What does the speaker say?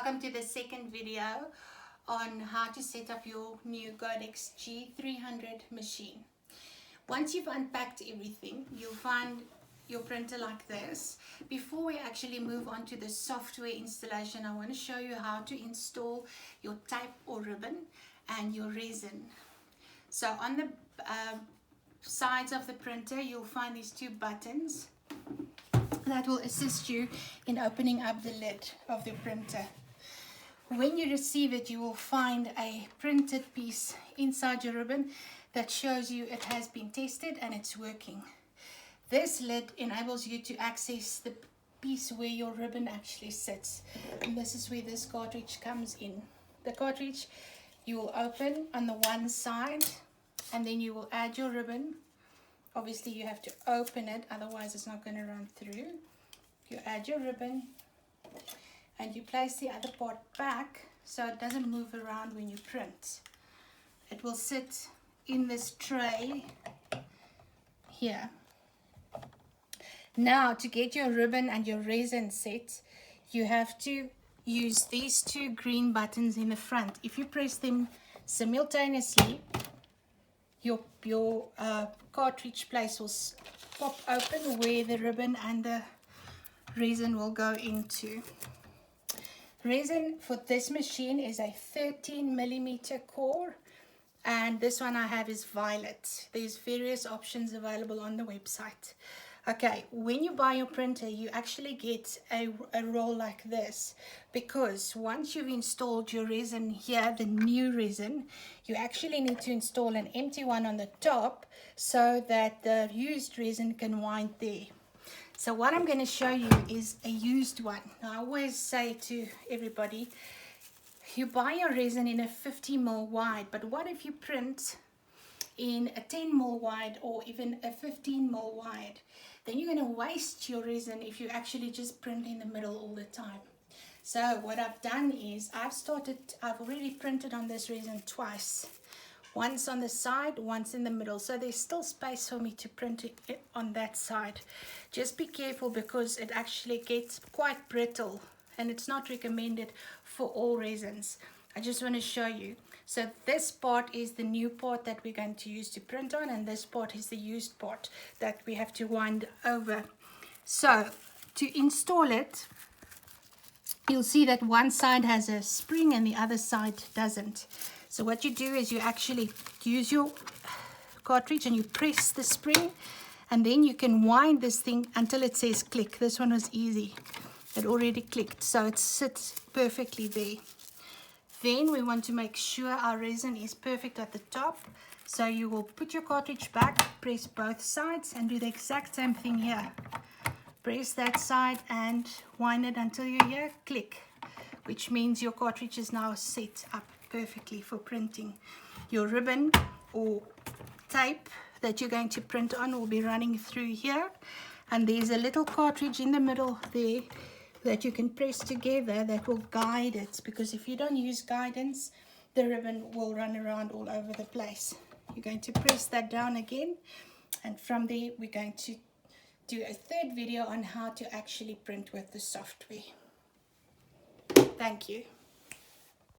welcome to the second video on how to set up your new GoDex GE300 machine. Once you've unpacked everything, you'll find your printer like this. Before we actually move on to the software installation, I want to show you how to install your tape or ribbon and your resin. So on the sides of the printer, you'll find these two buttons that will assist you in opening up the lid of the printer. When you receive it, you will find a printed piece inside your ribbon that shows you it has been tested and it's working. This lid enables you to access the piece where your ribbon actually sits, and this is where this cartridge comes in. The cartridge you will open on the one side, and then you will add your ribbon. Obviously you have to open it, otherwise it's not going to run through. You add your ribbon and you place the other part back so it doesn't move around when you print. It will sit in this tray here. Now, to get your ribbon and your resin set, you have to use these two green buttons in the front. If you press them simultaneously, your cartridge place will pop open where the ribbon and the resin will go into. Resin for this machine is a 13mm core, and this one I have is violet. There's various options available on the website. Okay, when you buy your printer, you actually get a roll like this, because once you've installed your resin here, the new resin, you actually need to install an empty one on the top so that the used resin can wind there. So what I'm going to show you is a used one. Now, I always say to everybody, you buy your resin in a 50mm wide, but what if you print in a 10mm wide or even a 15mm wide? Then you're going to waste your resin if you actually just print in the middle all the time. So what I've done is I've already printed on this resin twice. Once on the side, once in the middle. So there's still space for me to print it on that side. Just be careful because it actually gets quite brittle and it's not recommended for all resins. I just want to show you. So this part is the new part that we're going to use to print on, and this part is the used part that we have to wind over. So to install it, you'll see that one side has a spring and the other side doesn't. So what you do is you actually use your cartridge and you press the spring, and then you can wind this thing until it says click. This one was easy. It already clicked, so it sits perfectly there. Then we want to make sure our resin is perfect at the top. So you will put your cartridge back, press both sides, and do the exact same thing here. Press that side and wind it until you hear click, which means your cartridge is now set up perfectly for printing. Your ribbon or tape that you're going to print on will be running through here, and there's a little cartridge in the middle there that you can press together that will guide it, because if you don't use guidance, the ribbon will run around all over the place. You're going to press that down again, and from there we're going to do a third video on how to actually print with the software. Thank you.